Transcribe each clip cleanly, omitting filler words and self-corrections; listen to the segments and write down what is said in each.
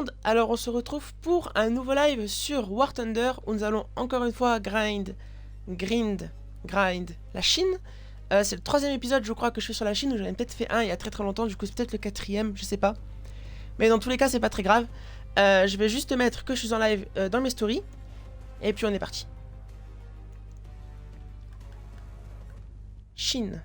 monde, alors on se retrouve pour un nouveau live sur War Thunder où nous allons encore une fois grind la Chine. C'est le troisième épisode je crois que je fais sur la Chine, où j'en ai peut-être fait un il y a très longtemps, du coup c'est peut-être le quatrième, je sais pas. Mais dans tous les cas c'est pas très grave. Je vais juste mettre que je suis en live dans mes stories, et puis on est parti. Chine.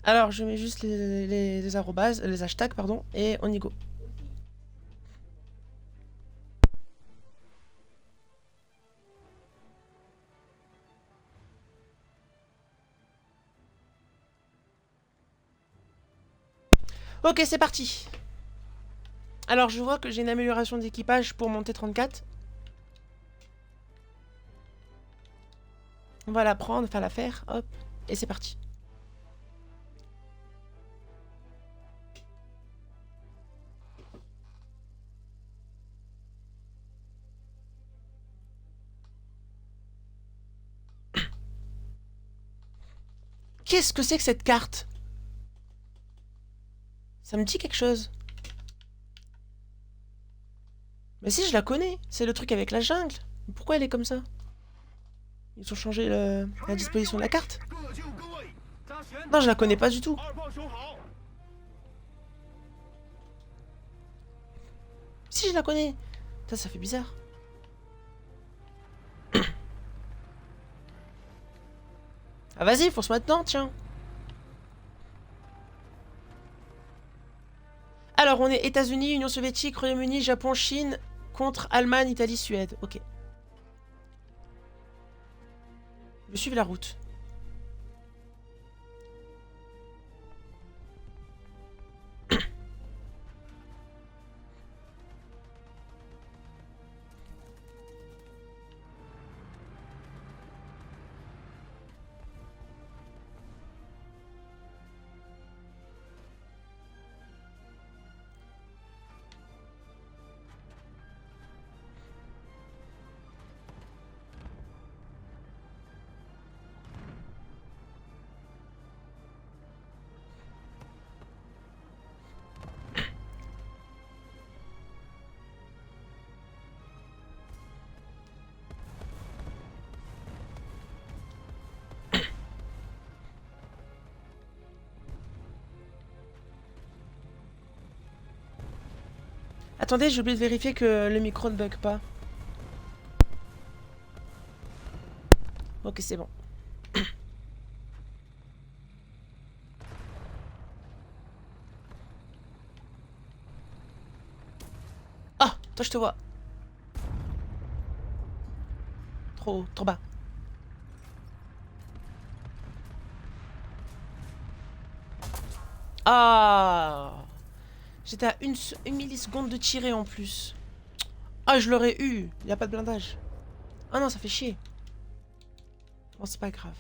Alors je mets juste les arrobases, les hashtags pardon, et on y go. Ok, c'est parti. Alors je vois que j'ai une amélioration d'équipage pour mon T34. On va la prendre, enfin la faire, hop, et c'est parti. Qu'est-ce que c'est que cette carte? Ça me dit quelque chose. Mais si, je la connais. C'est le truc avec la jungle. Pourquoi elle est comme ça? Ils ont changé la disposition de la carte. Non, je la connais pas du tout. Si, je la connais. Ça fait bizarre. Ah vas-y, fonce maintenant, tiens. Alors, on est États-Unis, Union soviétique, Royaume-Uni, Japon, Chine, contre Allemagne, Italie, Suède. Ok. Je vais suivre la route. Attendez, j'ai oublié de vérifier que le micro ne bug pas. Ok, c'est bon. Ah, toi je te vois. Trop bas. Ah, j'étais à une milliseconde de tirer en plus. Ah, je l'aurais eu. Il n'y a pas de blindage. Ah non, ça fait chier. Bon, c'est pas grave.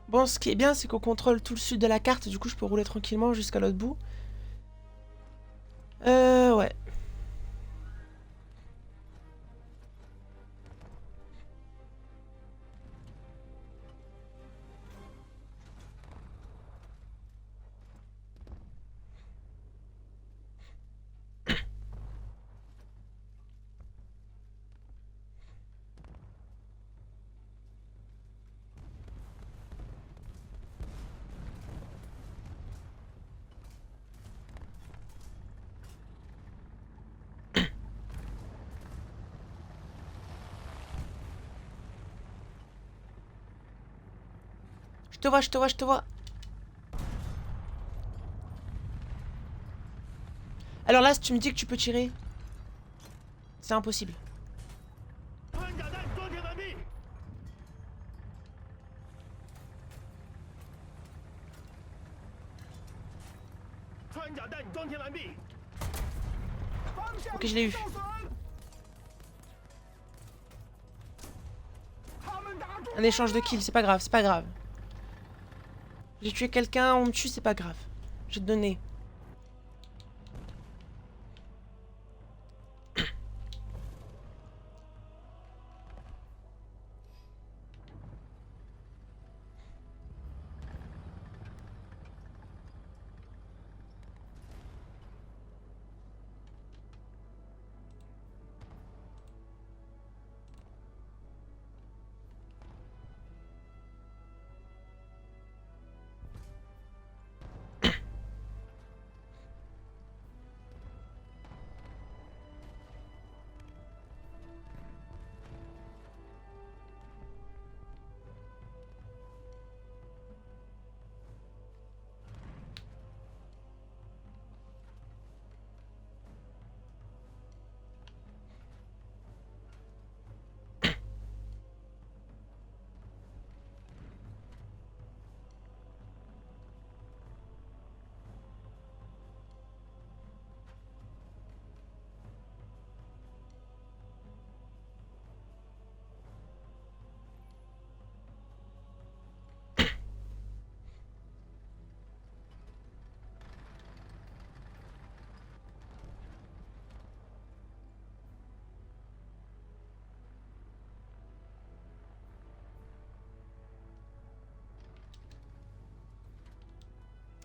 Bon, ce qui est bien, c'est qu'on contrôle tout le sud de la carte, du coup je peux rouler tranquillement jusqu'à l'autre bout. Ouais. Je te vois, je te vois, je te vois. Alors là, si tu me dis que tu peux tirer, c'est impossible. Ok, je l'ai eu. Un échange de kills, c'est pas grave, c'est pas grave. J'ai tué quelqu'un, on me tue, c'est pas grave. Je vais te donner.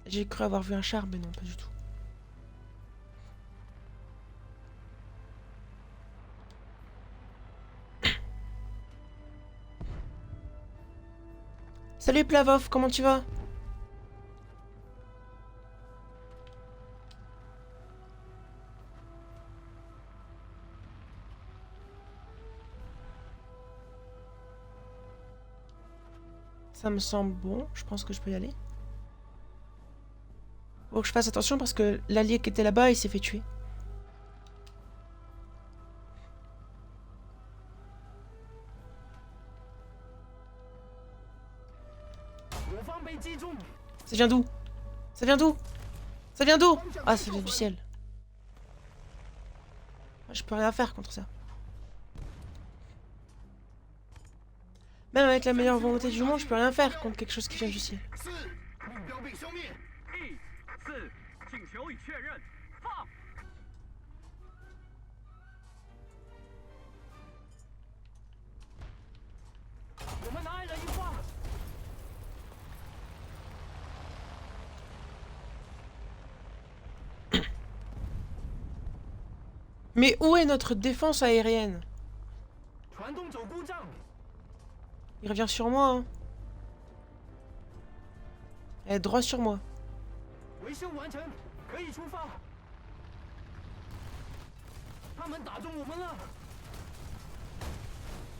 J'ai cru avoir vu un char, mais non, pas du tout. Salut Plavov, comment tu vas? Ça me semble bon, je pense que je peux y aller. Faut que je fasse attention parce que l'allié qui était là-bas, il s'est fait tuer. Ça vient d'où? Ça vient d'où? Ça vient d'où? Ah, ça vient du ciel. Je peux rien faire contre ça. Même avec la meilleure volonté du monde, je peux rien faire contre quelque chose qui vient du ciel. Mais où est notre défense aérienne? Il revient sur moi, hein. Elle est droit sur moi.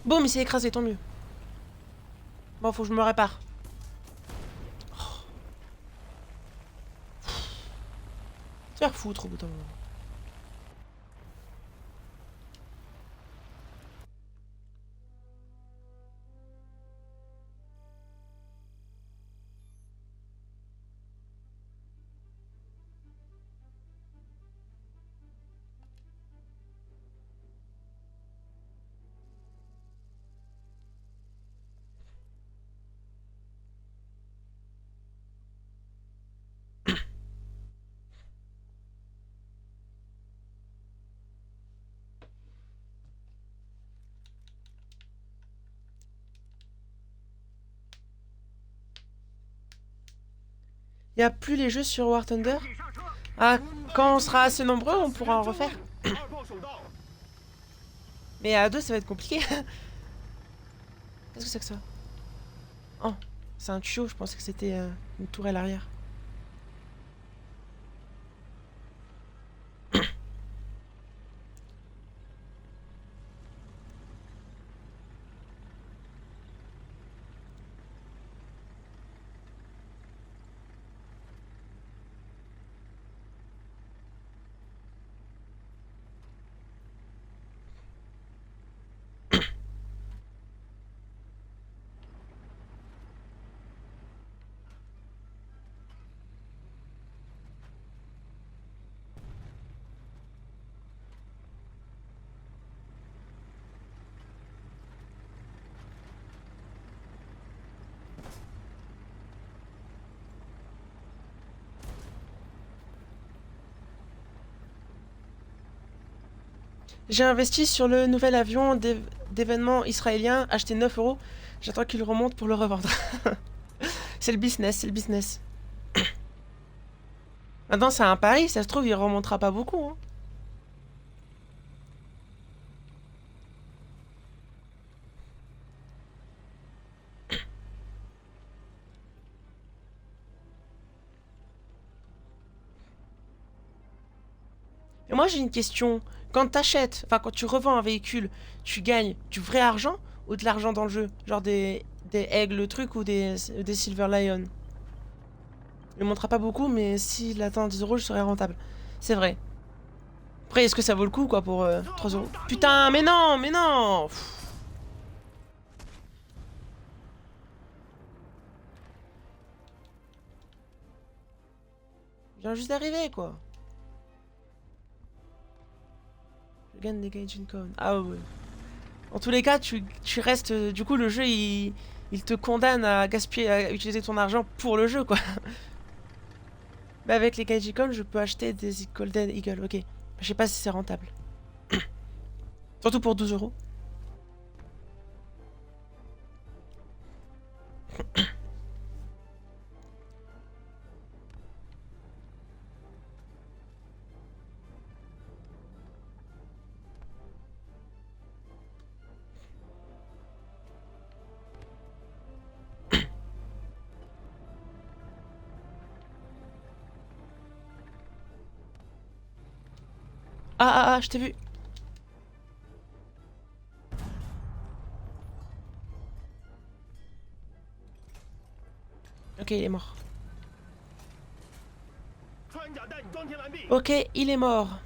Boum, il s'est écrasé, tant mieux. Bon, faut que je me répare. Oh. Se faire foutre au bout d'un moment. Il n'y a plus les jeux sur War Thunder. Ah, quand on sera assez nombreux, on pourra en refaire. Mais à deux, ça va être compliqué. Qu'est-ce que c'est que ça? Oh, c'est un tuyau, je pensais que c'était une tourelle arrière. J'ai investi sur le nouvel avion d'événement israélien, acheté 9 euros. J'attends qu'il remonte pour le revendre. C'est le business, c'est le business. Maintenant, c'est un pari, ça se trouve, il remontera pas beaucoup. Hein. Et moi, j'ai une question. Quand t'achètes, enfin, quand tu revends un véhicule, tu gagnes du vrai argent ou de l'argent dans le jeu? Genre des aigles trucs ou des Silver Lion? Il ne montrera pas beaucoup, mais s'il atteint 10 euros, je serai rentable. C'est vrai. Après, est-ce que ça vaut le coup, quoi, pour 3 euros? Putain, mais non, mais non! Pff, je viens juste d'arriver, quoi. Je gagne des Gaijin Coin. Ah ouais. En tous les cas, tu restes... du coup, le jeu, il te condamne à gaspiller, à utiliser ton argent pour le jeu, quoi. Mais avec les Gaijin Coin, je peux acheter des Golden Eagle, ok. Je sais pas si c'est rentable. Surtout pour 12 euros. Ah, je t'ai vu. Ok, il est mort. Ok, il est mort.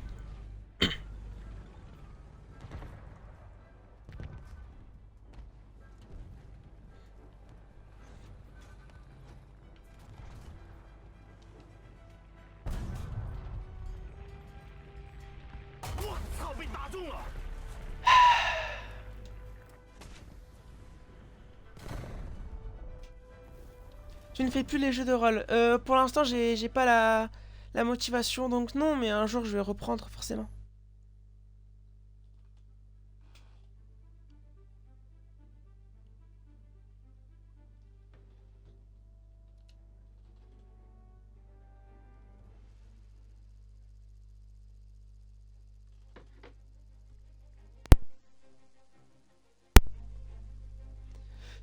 Tu ne fais plus les jeux de rôle. Pour l'instant, j'ai pas la motivation, donc non, mais un jour, je vais reprendre, forcément.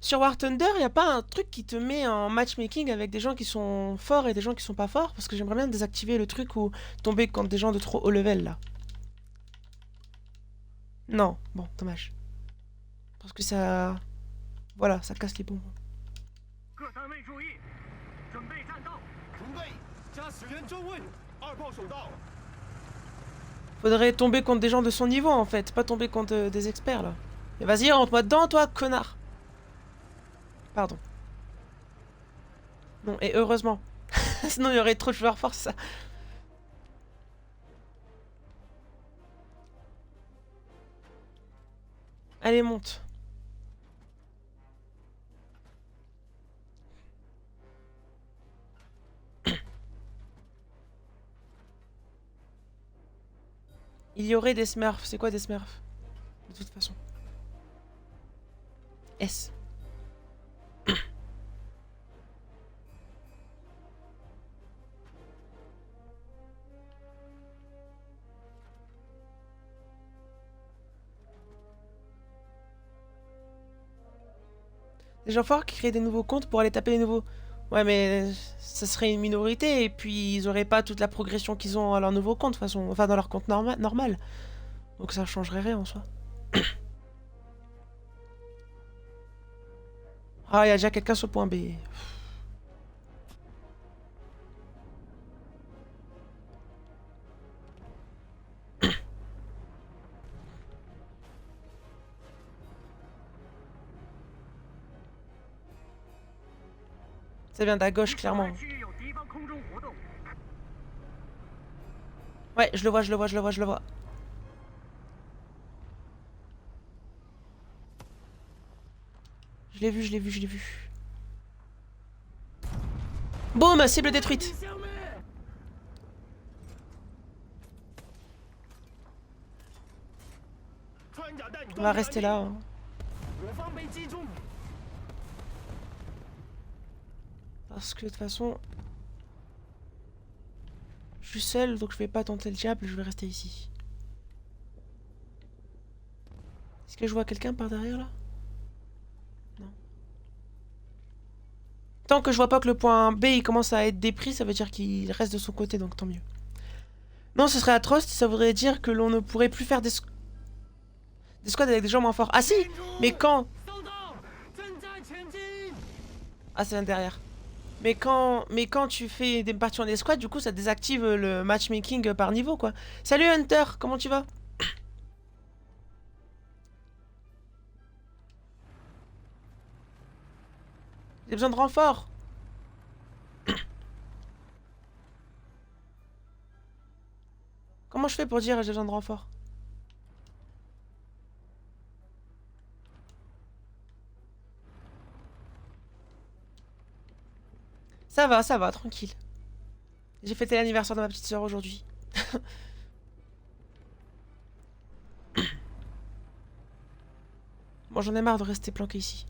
Sur War Thunder, y a pas un truc qui te met en matchmaking avec des gens qui sont forts et des gens qui sont pas forts? Parce que j'aimerais bien désactiver le truc ou tomber contre des gens de trop haut level, là. Non, bon, dommage. Parce que ça... Voilà, ça casse les bonbons. Faudrait tomber contre des gens de son niveau, en fait. Pas tomber contre des experts, là. Et vas-y, rentre-moi dedans, toi, connard. Pardon. Non, et heureusement. Sinon, il y aurait trop de joueurs force, ça. Allez, monte. Il y aurait des smurfs. C'est quoi des smurfs? De toute façon. S. Des gens forts qui créent des nouveaux comptes pour aller taper les nouveaux. Ouais, mais ça serait une minorité et puis ils auraient pas toute la progression qu'ils ont à leur nouveau compte, de toute façon. Enfin, dans leur compte normal. Donc ça changerait rien en soi. Ah, il y a déjà quelqu'un sur le point B. Ça vient de la gauche, clairement. Ouais, je le vois, je le vois, je le vois, je le vois. Je l'ai vu, je l'ai vu, je l'ai vu. Boum, cible détruite. On va rester là. Hein. Parce que de toute façon... Je suis seul, donc je vais pas tenter le diable, je vais rester ici. Est-ce que je vois quelqu'un par derrière là? Non. Tant que je vois pas que le point B il commence à être dépris, ça veut dire qu'il reste de son côté, donc tant mieux. Non, ce serait atroce, ça voudrait dire que l'on ne pourrait plus faire des squads avec des gens moins forts. Ah si! Mais quand? Ah, c'est derrière. Mais quand tu fais des parties en escouade, du coup, ça désactive le matchmaking par niveau, quoi. Salut Hunter, comment tu vas? J'ai besoin de renfort. Comment je fais pour dire j'ai besoin de renfort? Ça va, tranquille. J'ai fêté l'anniversaire de ma petite sœur aujourd'hui. Bon, j'en ai marre de rester planqué ici.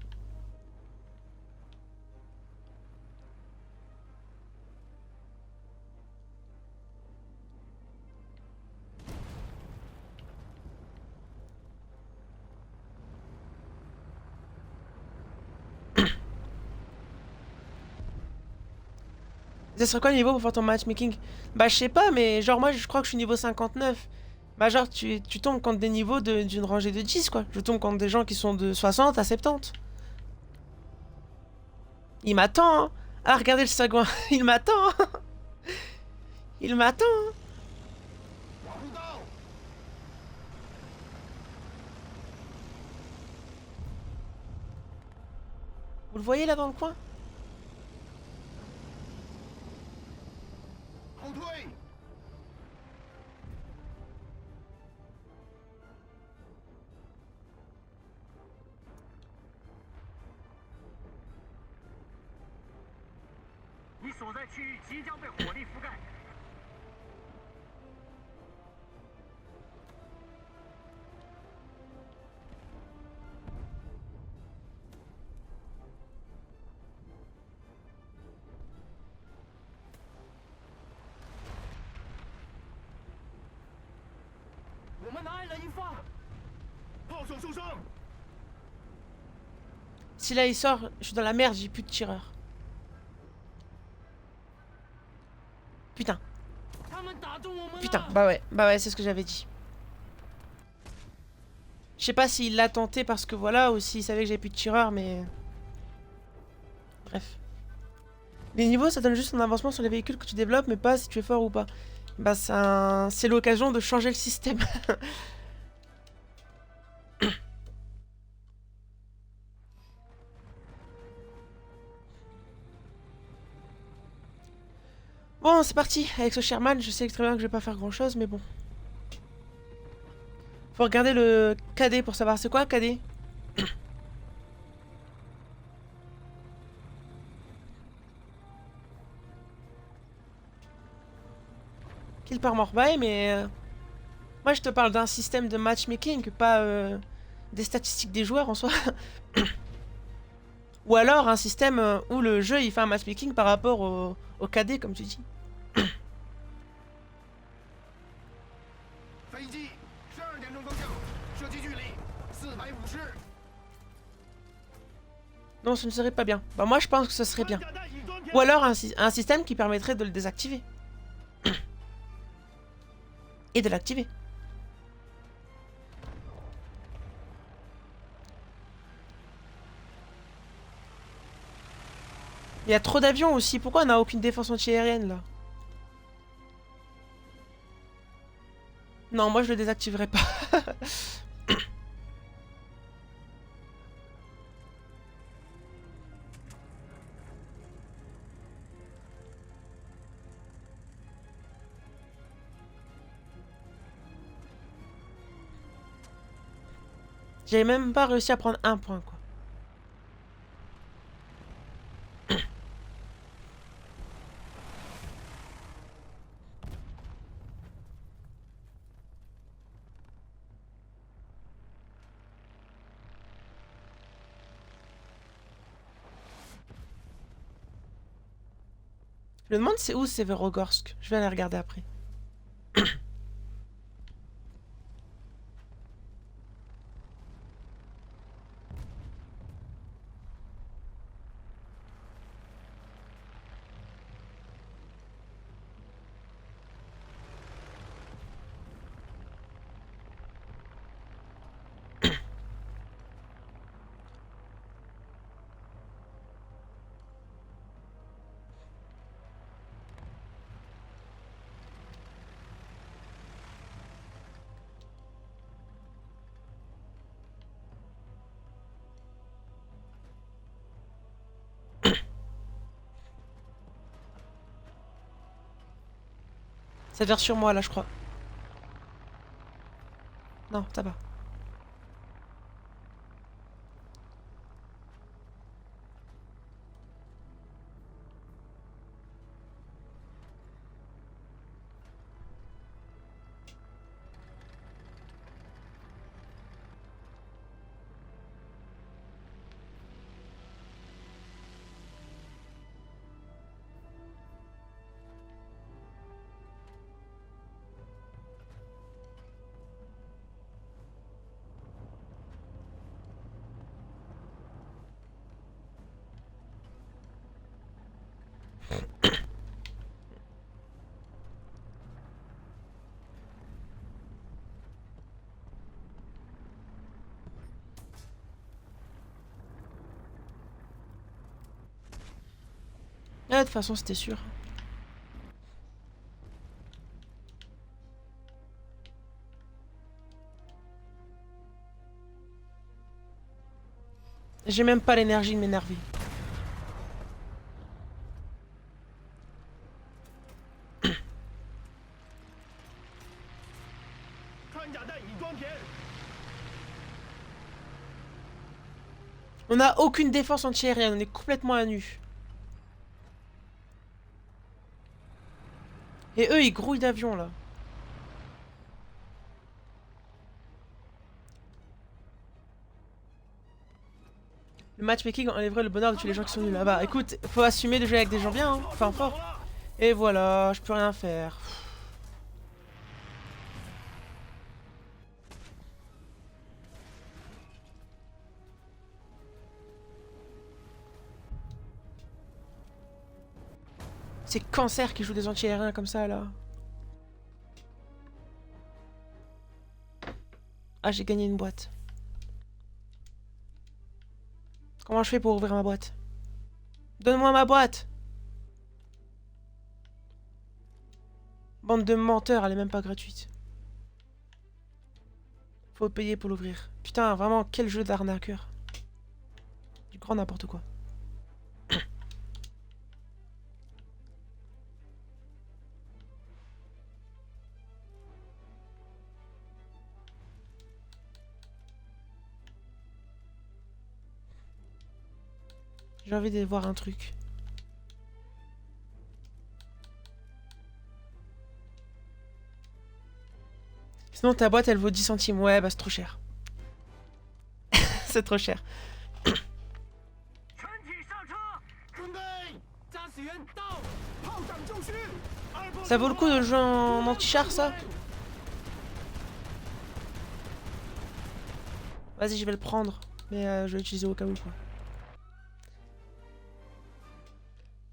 Ça serait quoi le niveau pour faire ton matchmaking? Bah, je sais pas, mais genre, moi, je crois que je suis niveau 59. Bah, genre, tu tombes contre des niveaux d'une rangée de 10, quoi. Je tombe contre des gens qui sont de 60 à 70. Il m'attend, hein. Ah, regardez le sagouin. Il m'attend, hein. Il m'attend, hein. Vous le voyez là dans le coin? Si là il sort, je suis dans la merde, j'ai plus de tireur. Putain. Putain, bah ouais, c'est ce que j'avais dit. Je sais pas s'il l'a tenté parce que voilà, ou s'il savait que j'avais plus de tireur, mais... Bref. Les niveaux, ça donne juste un avancement sur les véhicules que tu développes, mais pas si tu es fort ou pas. Bah c'est l'occasion de changer le système. Bon, c'est parti. Avec ce Sherman, je sais très bien que je vais pas faire grand chose, mais bon. Faut regarder le KD pour savoir c'est quoi KD. Kill par Morbaï, mais... moi, je te parle d'un système de matchmaking, pas des statistiques des joueurs en soi. Ou alors un système où le jeu il fait un matchmaking par rapport au KD, comme tu dis. Non, ce ne serait pas bien. Bah moi je pense que ce serait bien. Ou alors un système qui permettrait de le désactiver. Et de l'activer. Il y a trop d'avions aussi. Pourquoi on n'a aucune défense antiaérienne là? Non, moi je le désactiverai pas. J'ai même pas réussi à prendre un point quoi. Je me demande c'est où Severogorsk. Je vais aller regarder après. Ça vire sur moi là je crois. Non, ça va. Ah, de toute façon c'était sûr. J'ai même pas l'énergie de m'énerver. On a aucune défense antiaérienne, on est complètement à nu. Et eux, ils grouillent d'avions là. Le matchmaking enlèverait le bonheur de tuer les gens qui sont nuls là-bas. Écoute, faut assumer de jouer avec des gens bien, hein. Enfin fort. Et voilà, je peux rien faire. C'est Cancer qui joue des anti-aériens comme ça là. Ah, j'ai gagné une boîte. Comment je fais pour ouvrir ma boîte? Donne-moi ma boîte! Bande de menteurs, elle est même pas gratuite. Faut payer pour l'ouvrir. Putain, vraiment, quel jeu d'arnaqueur. Du grand n'importe quoi. J'ai envie de voir un truc. Sinon ta boîte elle vaut 10 centimes. Ouais bah c'est trop cher. C'est trop cher. Ça vaut le coup de jouer en anti-char ça? Vas-y je vais le prendre. Mais je vais l'utiliser au cas où quoi.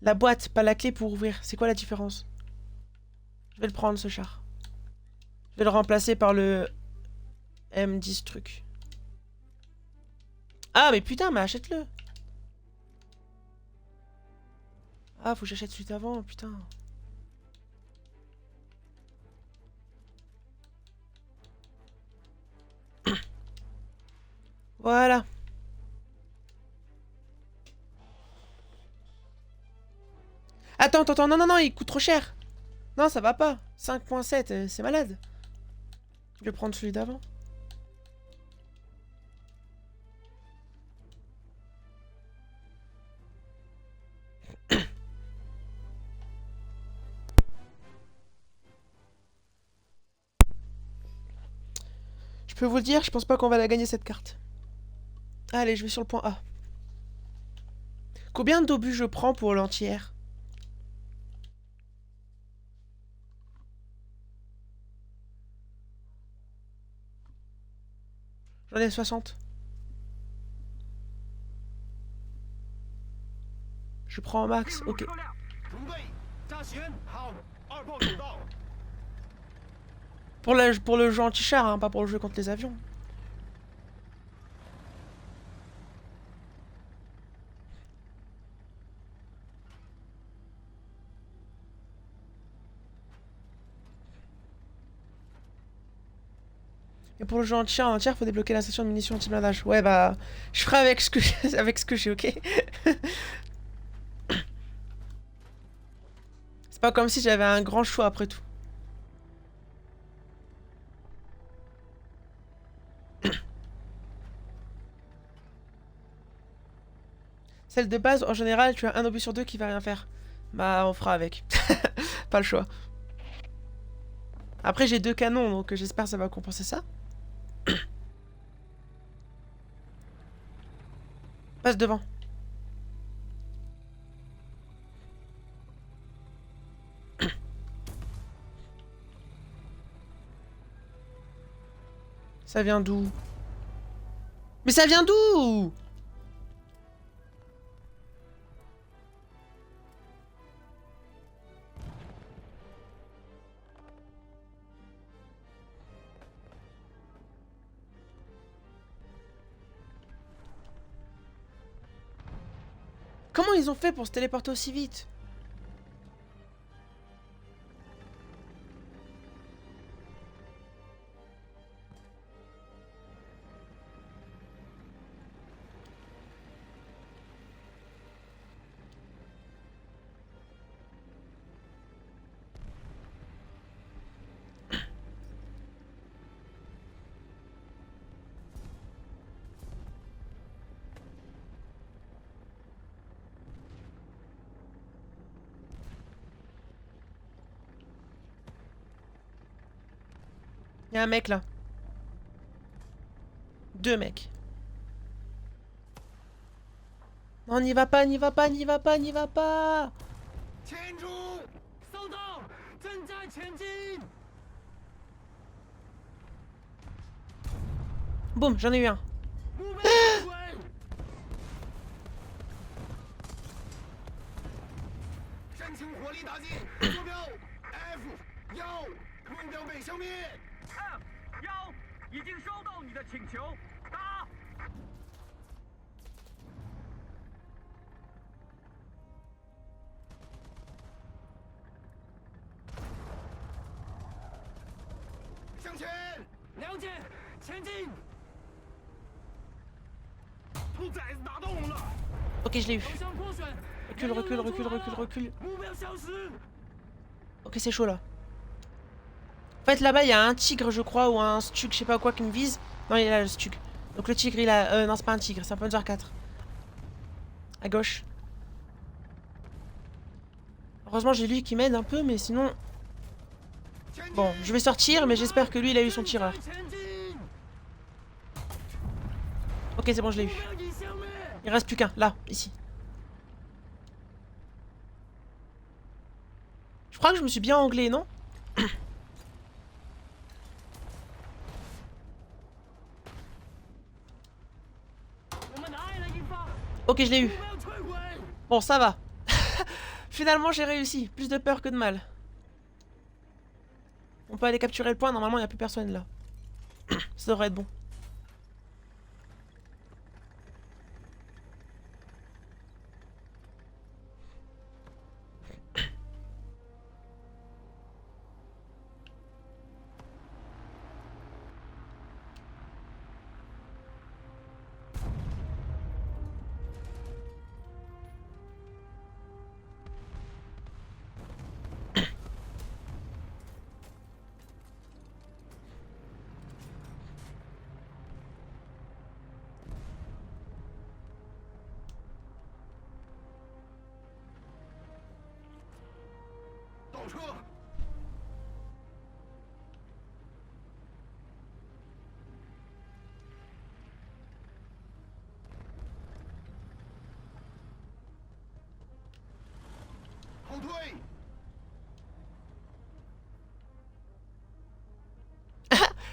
La boîte, pas la clé pour ouvrir. C'est quoi la différence? Je vais le prendre, ce char. Je vais le remplacer par le M10 truc. Ah, mais putain, mais achète-le. Ah, faut que j'achète celui d'avant, putain. Voilà. Attends, attends, attends, non, non, non, il coûte trop cher. Non, ça va pas. 5.7, c'est malade. Je vais prendre celui d'avant. Je peux vous le dire, je pense pas qu'on va la gagner cette carte. Allez, je vais sur le point A. Combien d'obus je prends pour l'entière? J'en ai 60. Je prends un max, ok. Pour le jeu anti-char, hein, pas pour le jeu contre les avions. Et pour le jeu anti-char, en entière, faut débloquer la station de munitions anti-blindage. Ouais, bah, je ferai avec ce que avec ce que j'ai, ok. C'est pas comme si j'avais un grand choix après tout. Celle de base, en général, tu as un obus sur deux qui va rien faire. Bah, on fera avec. Pas le choix. Après, j'ai 2 canons, donc j'espère que ça va compenser ça. Passe devant. Ça vient d'où? Mais ça vient d'où? Comment ils ont fait pour se téléporter aussi vite? Il y a un mec là. 2 mecs. Non, n'y va pas, n'y va pas, n'y va pas, n'y va pas. Boum, j'en ai eu un. Ok, je l'ai eu. Recule, recule, recule, recule, recule. Ok, c'est chaud là. En fait, là-bas, il y a un tigre, je crois, ou un stug, je sais pas quoi, qui me vise. Non, il est là, le stug. Donc le tigre, il a... non, c'est pas un tigre, c'est un Panzer 4. À gauche. Heureusement, j'ai lui qui m'aide un peu, mais sinon... Bon, je vais sortir, mais j'espère que lui, il a eu son tireur. Ok, c'est bon, je l'ai eu. Il reste plus qu'un, là, ici. Je crois que je me suis bien anglais, non? Ok, je l'ai eu. Bon, ça va. Finalement, j'ai réussi. Plus de peur que de mal. On peut aller capturer le point. Normalement, il n'y a plus personne là. Ça devrait être bon.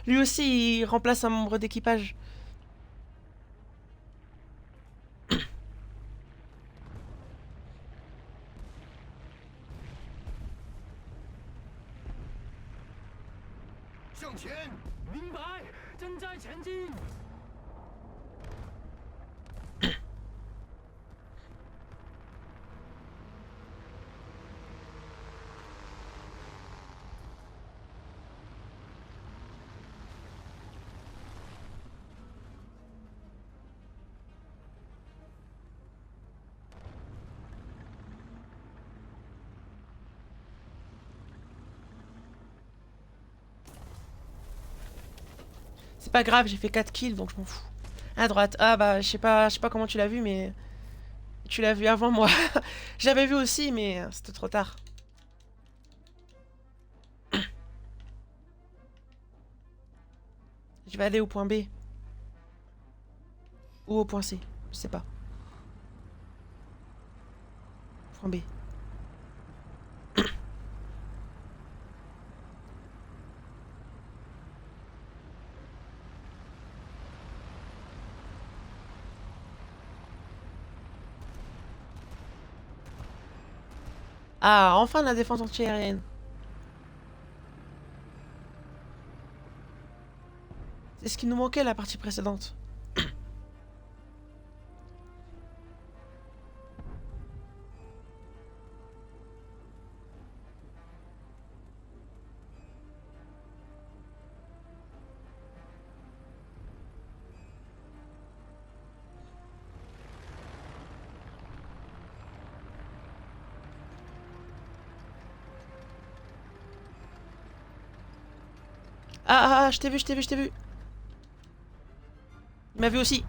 Lui aussi, il remplace un membre d'équipage. C'est pas grave, j'ai fait 4 kills, donc je m'en fous. À droite. Ah bah, je sais pas comment tu l'as vu, mais... Tu l'as vu avant moi. J'avais vu aussi, mais c'était trop tard. Je vais aller au point B. Ou au point C. Je sais pas. Point B. Ah, enfin la défense antiaérienne. C'est ce qui nous manquait la partie précédente. Ah, je t'ai vu, je t'ai vu, je t'ai vu. Il m'a vu aussi.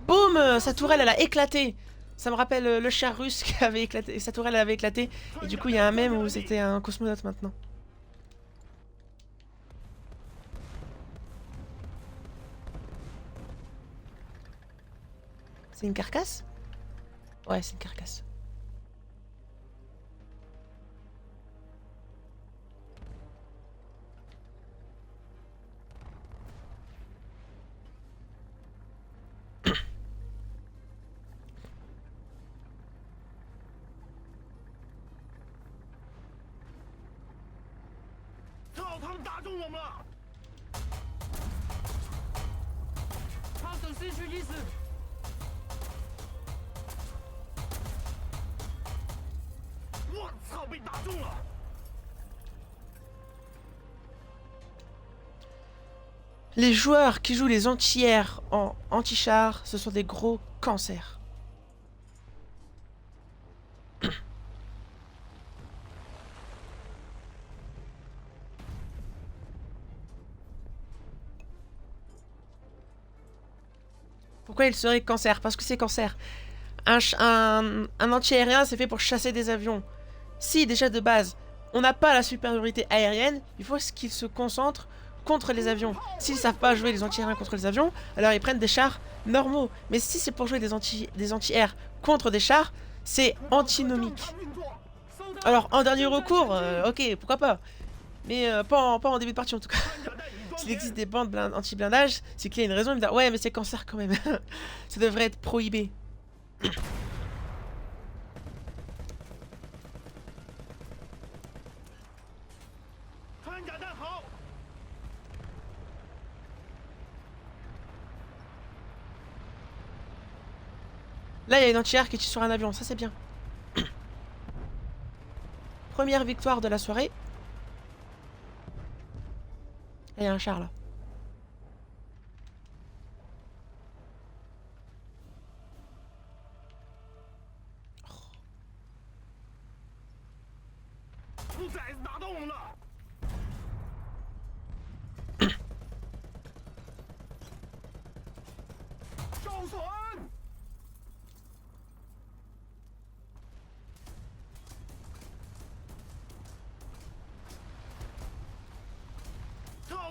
Boum, sa tourelle, elle a éclaté. Ça me rappelle le char russe qui avait éclaté. Sa tourelle avait éclaté. Et du coup, il y a un mème où c'était un cosmonaute maintenant. C'est une carcasse? Ouais, c'est une carcasse. Les joueurs qui jouent les anti-airs en anti-char, ce sont des gros cancers. Pourquoi il serait cancer? Parce que c'est cancer. Un anti-aérien, c'est fait pour chasser des avions. Si, déjà de base, on n'a pas la supériorité aérienne, il faut qu'ils se concentrent contre les avions. S'ils savent pas jouer les anti-aériens contre les avions, alors ils prennent des chars normaux. Mais si c'est pour jouer des anti-airs contre des chars, c'est antinomique. Alors, en dernier recours, ok, pourquoi pas. Mais pas en début de partie en tout cas. S'il existe des bandes anti-blindage, c'est qu'il y a une raison de me dire ouais, mais c'est cancer quand même. Ça devrait être prohibé. Là, il y a une anti-air qui tire sur un avion, ça c'est bien. Première victoire de la soirée. Là, il y a un char là.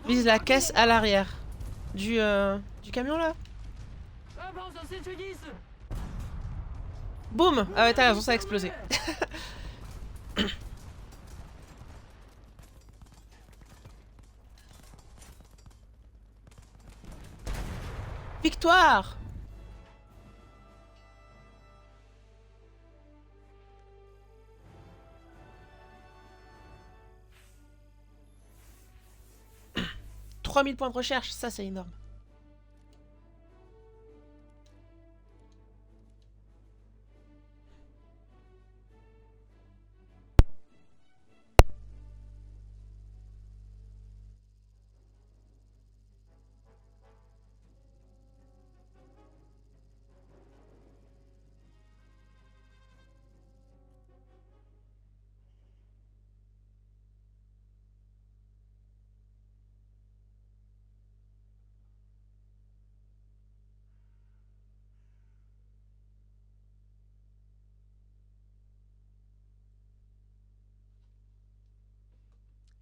Vise la caisse à l'arrière du camion là. Boum. Ah ouais, t'as raison, ça a explosé. Victoire. « 3000 points de recherche, ça c'est énorme.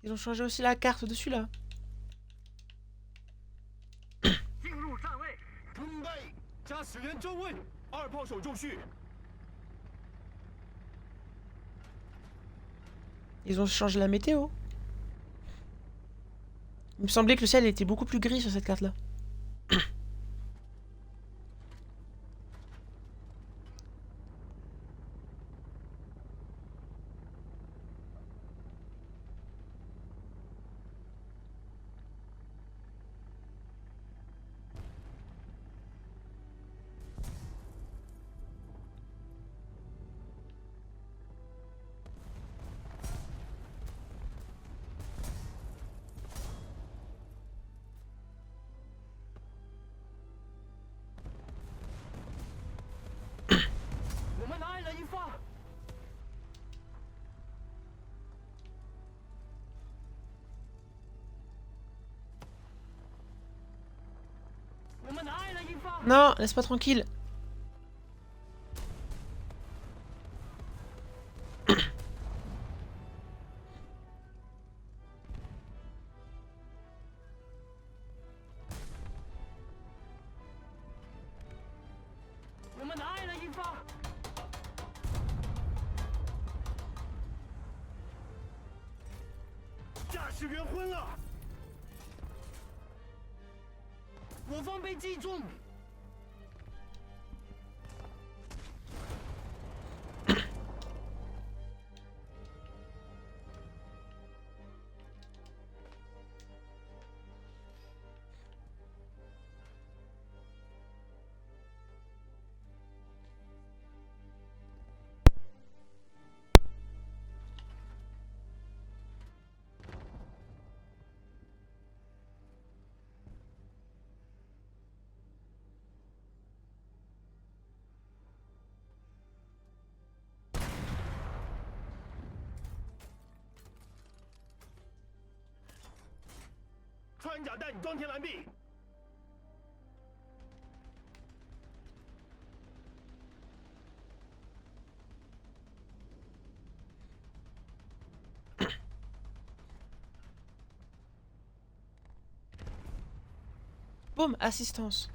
Ils ont changé aussi la carte dessus là. Ils ont changé la météo. Il me semblait que le ciel était beaucoup plus gris sur cette carte là. Non, laisse-moi tranquille. 穿甲弹装填完毕。Boum, assistance.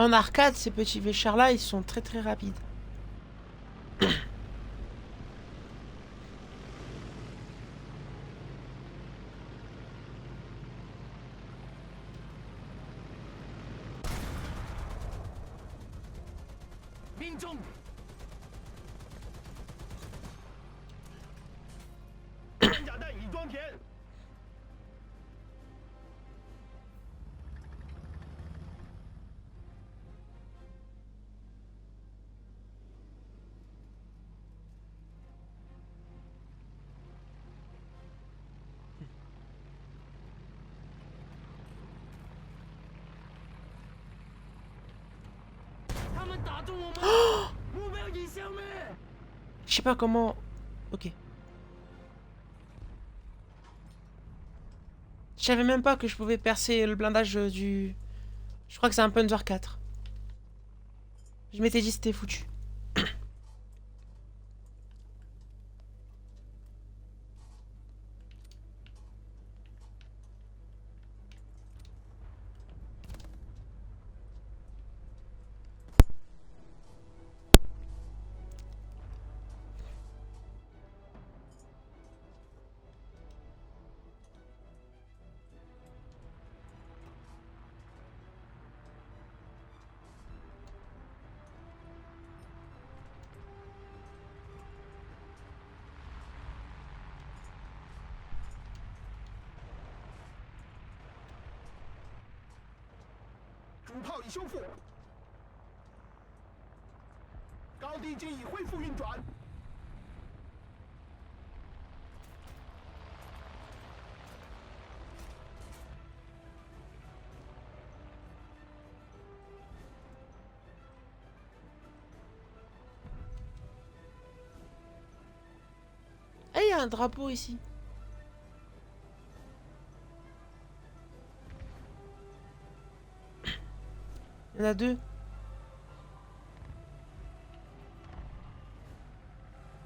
En arcade, ces petits véchards-là, ils sont très très rapides. Je sais pas comment... Ok. Je savais même pas que je pouvais percer le blindage du... Je crois que c'est un Panzer 4. Je m'étais dit c'était foutu. Eh, il y a un drapeau ici. Il y en a deux.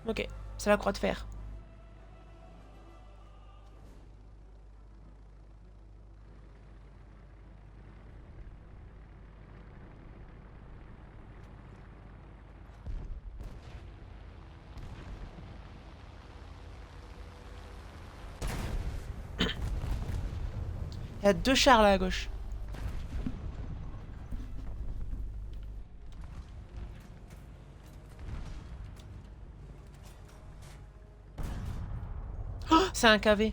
Ok, c'est la croix de fer. Il y a deux chars là à gauche. Oh, c'est un KV.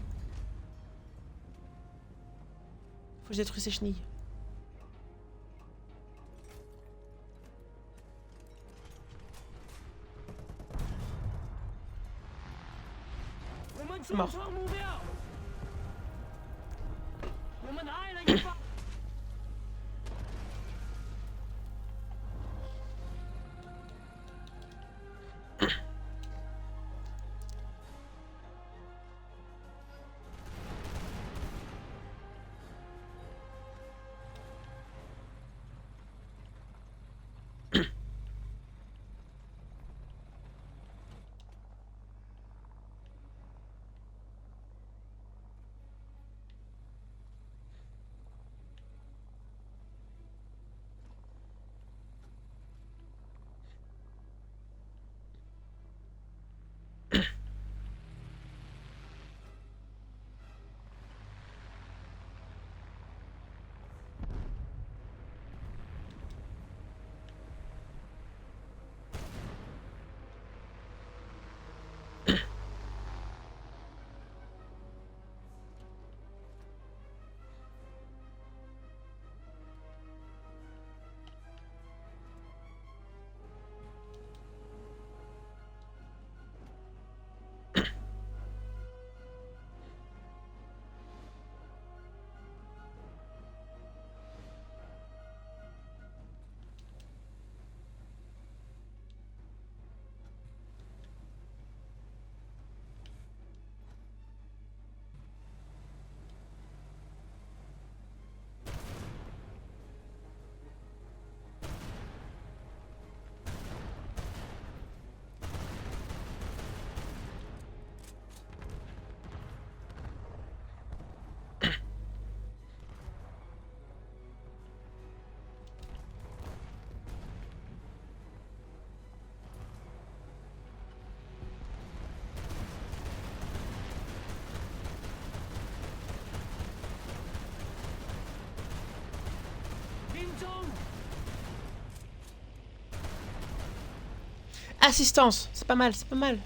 Faut que je détruise ces chenilles. Mort. Assistance. C'est pas mal, c'est pas mal.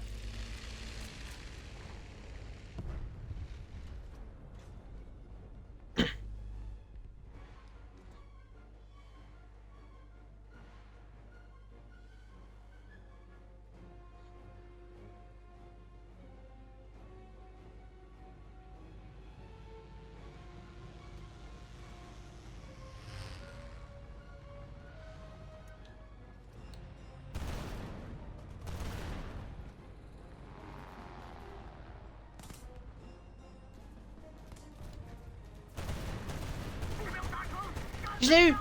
Je l'ai eu.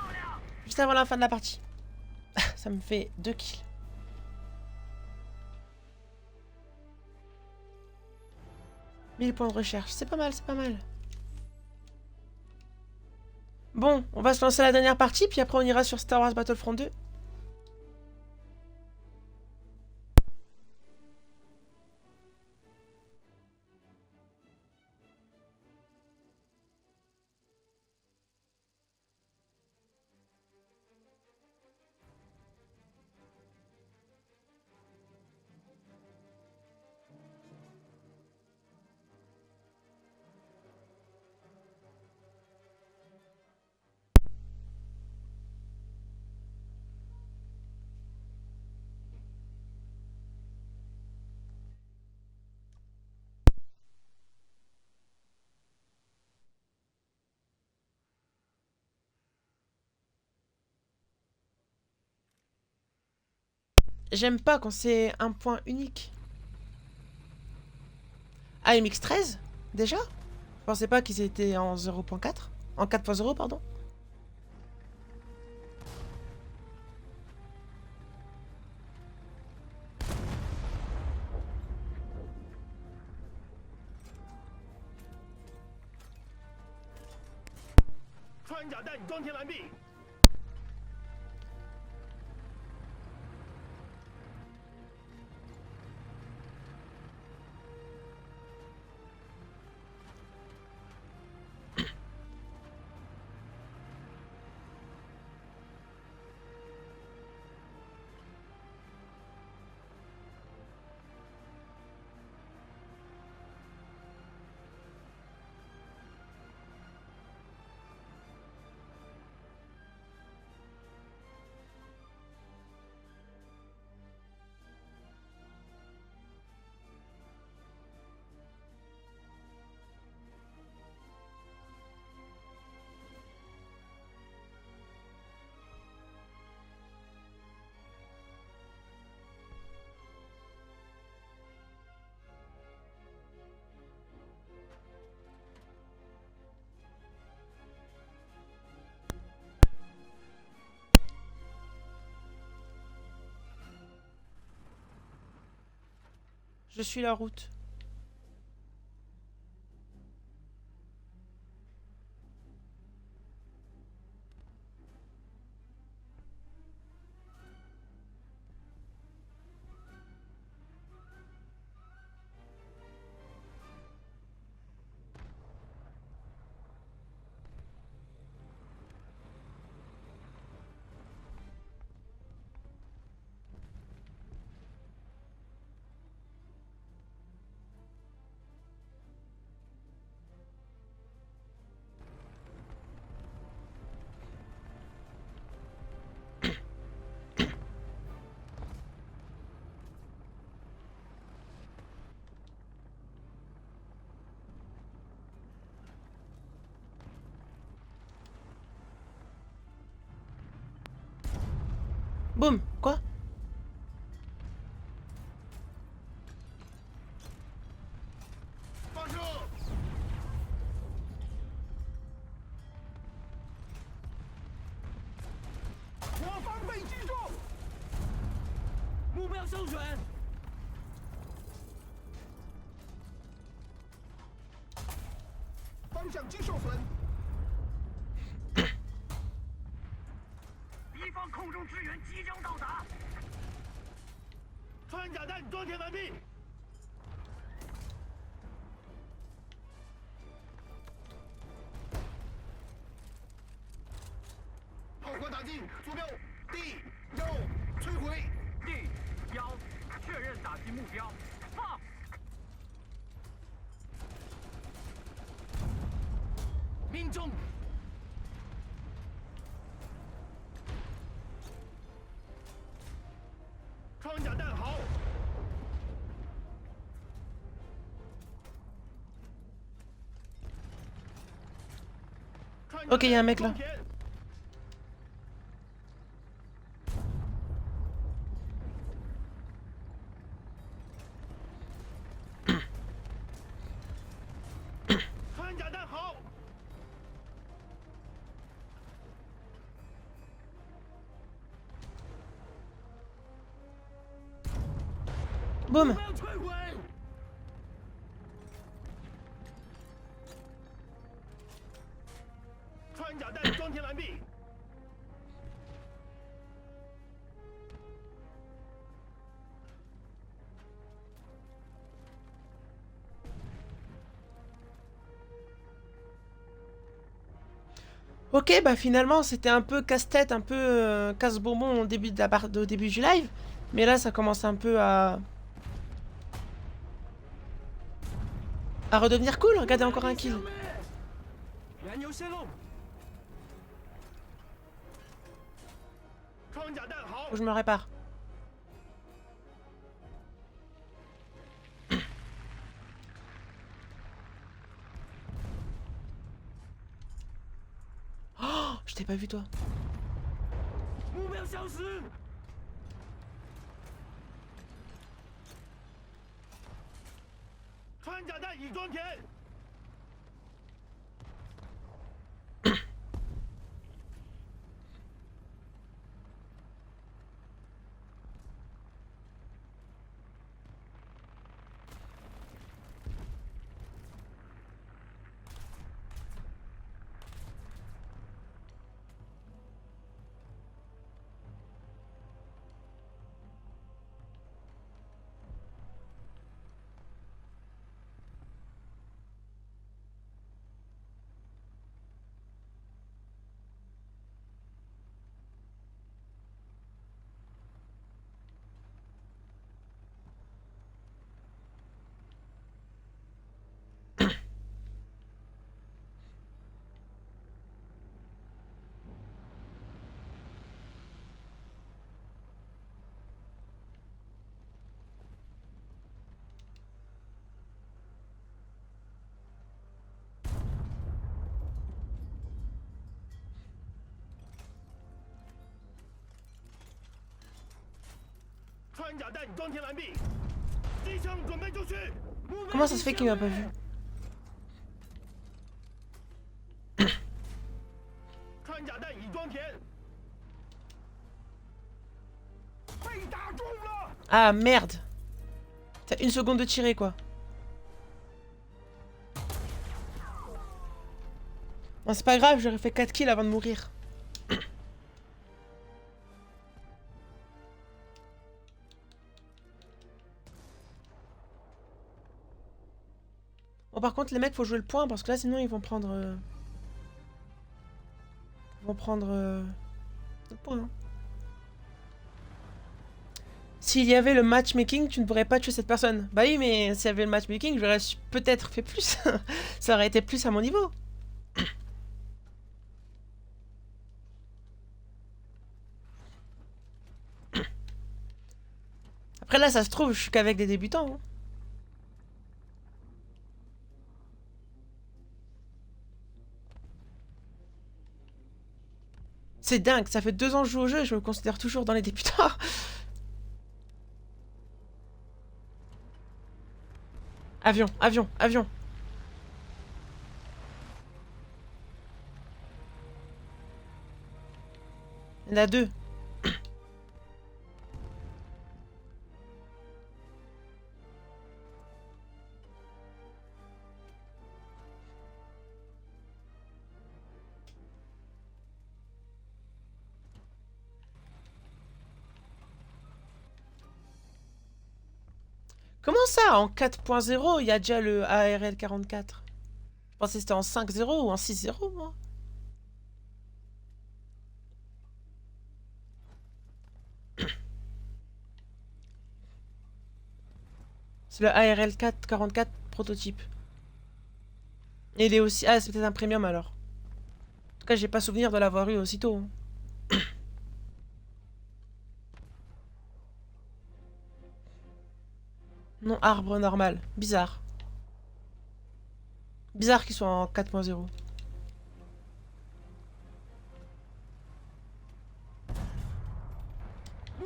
Juste avant la fin de la partie. Ça me fait 2 kills. Mille points de recherche. C'est pas mal, c'est pas mal. Bon, on va se lancer à la dernière partie, puis après on ira sur Star Wars Battlefront 2. J'aime pas quand c'est un point unique. AMX13 déjà? Je pensais pas qu'ils étaient en 0.4. En 4.0, pardon. Je suis la route. Boum. Quoi? Ok, il y a un mec là. Boum. Ok, bah finalement c'était un peu casse-tête, un peu casse-bonbon au début, au début du live. Mais là ça commence un peu à redevenir cool. Regardez, encore un kill. Faut que je me répare. Oh, je t'ai pas vu toi. Comment ça se fait qu'il m'a pas vu? Ah merde. T'as une seconde de tirer quoi. Bon, c'est pas grave, j'aurais fait 4 kills avant de mourir. Bon, par contre, les mecs, faut jouer le point parce que là, sinon, ils vont prendre. Ils vont prendre. Le point. Hein. S'il y avait le matchmaking, tu ne pourrais pas tuer cette personne. Bah oui, mais s'il y avait le matchmaking, j'aurais peut-être fait plus. Ça aurait été plus à mon niveau. Après, là, ça se trouve, je suis qu'avec des débutants. Hein. C'est dingue, ça fait 2 ans que je joue au jeu et je me considère toujours dans les débutants. Avion, avion, avion. Il y en a 2. Comment ça, en 4.0, il y a déjà le ARL 44? Je pensais que c'était en 5.0 ou en 6.0, moi. C'est le ARL 444 prototype. Et il est aussi... Ah, c'est peut-être un premium alors. En tout cas, j'ai pas souvenir de l'avoir eu aussitôt. Hein. Non, arbre normal. Bizarre. Bizarre qu'il soit en 4.0.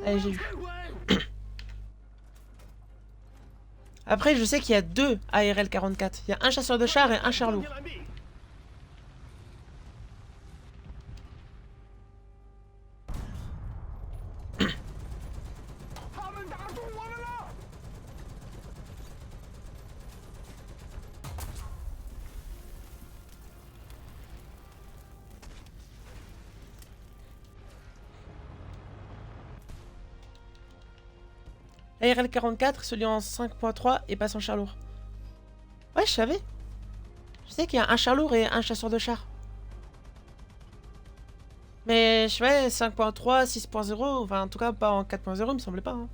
Allez, j'ai eu. Après, je sais qu'il y a deux ARL 44. Il y a un chasseur de chars et un char lourd. ARL 44, celui en 5.3 et passe en char lourd. Ouais, je savais. Je sais qu'il y a un char lourd et un chasseur de chars. Mais je sais, 5.3, 6.0, enfin en tout cas pas en 4.0, il me semblait pas. Hein.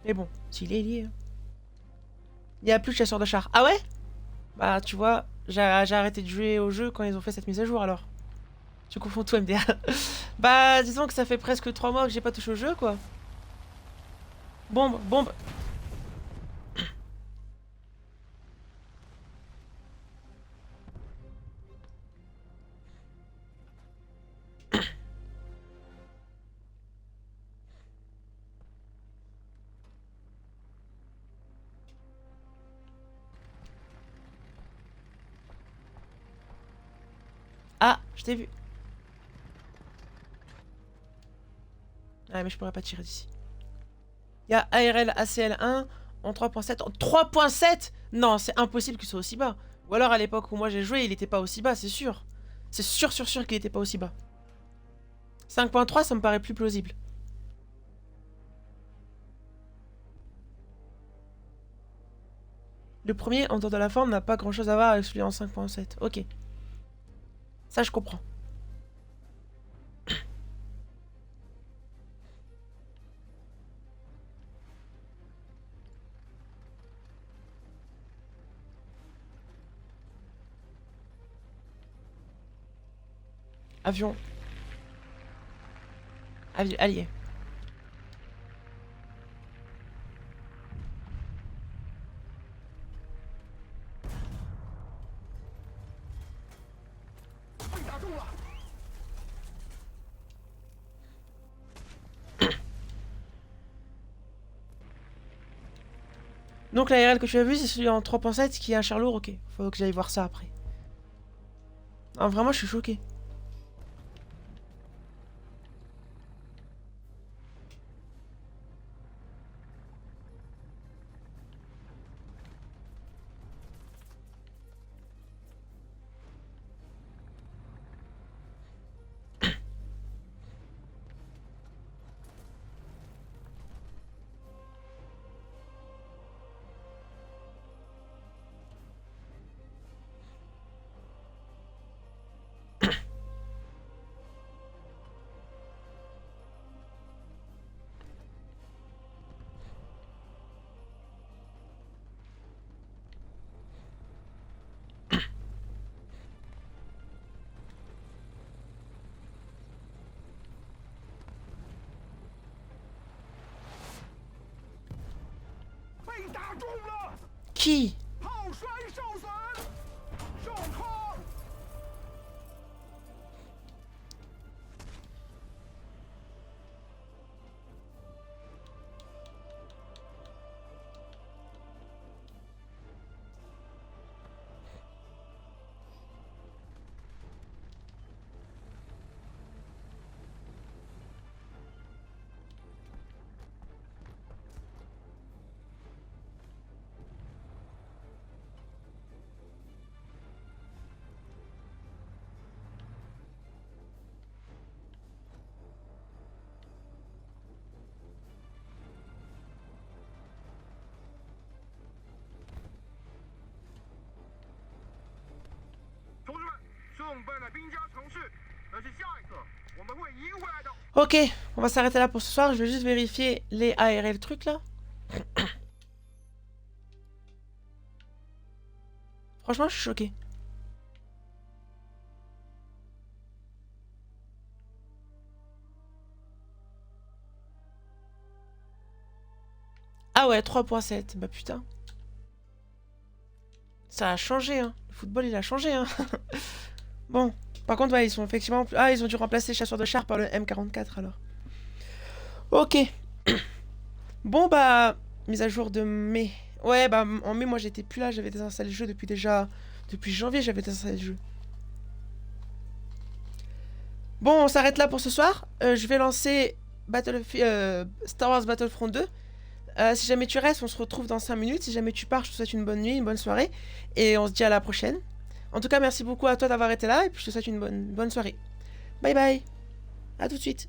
Mais bon, s'il est lié. Il n'y a plus de chasseur de chars. Ah ouais? Bah tu vois, j'ai arrêté de jouer au jeu quand ils ont fait cette mise à jour alors. Tu confonds tout MDA. Bah disons que ça fait presque 3 mois que j'ai pas touché au jeu quoi. Bombe, bombe. Ah, je t'ai vu. Ah mais je pourrais pas tirer d'ici. Il y a ARL ACL1 en 3.7. En 3.7? Non, c'est impossible qu'il soit aussi bas. Ou alors à l'époque où moi j'ai joué, il était pas aussi bas, c'est sûr. C'est sûr, sûr, sûr qu'il était pas aussi bas. 5.3, ça me paraît plus plausible. Le premier, en dehors de la forme, n'a pas grand chose à voir avec celui en 5.7. Ok. Ça, je comprends. Avion. Allié. Donc l'ARL que tu as vu, c'est celui en 3.7 qui est un char lourd. Ok, faut que j'aille voir ça après. Non, vraiment, je suis choqué. Qui? Ok, on va s'arrêter là pour ce soir. Je vais juste vérifier les ARL trucs là. Franchement, je suis choqué. Ah ouais, 3.7. Bah putain. Ça a changé, hein. Le football, il a changé, hein. Bon. Par contre, ouais, ils sont effectivement... Ah, ils ont dû remplacer Chasseur de chars par le M44, alors. Ok. Bon, bah... Mise à jour de mai. Ouais, bah, en mai, moi, j'étais plus là. J'avais désinstallé le jeu depuis déjà... Depuis janvier, j'avais désinstallé le jeu. Bon, on s'arrête là pour ce soir. Je vais lancer Star Wars Battlefront 2. Si jamais tu restes, on se retrouve dans 5 minutes. Si jamais tu pars, je te souhaite une bonne nuit, une bonne soirée. Et on se dit à la prochaine. En tout cas, merci beaucoup à toi d'avoir été là. Et puis je te souhaite une bonne soirée. Bye bye. À tout de suite.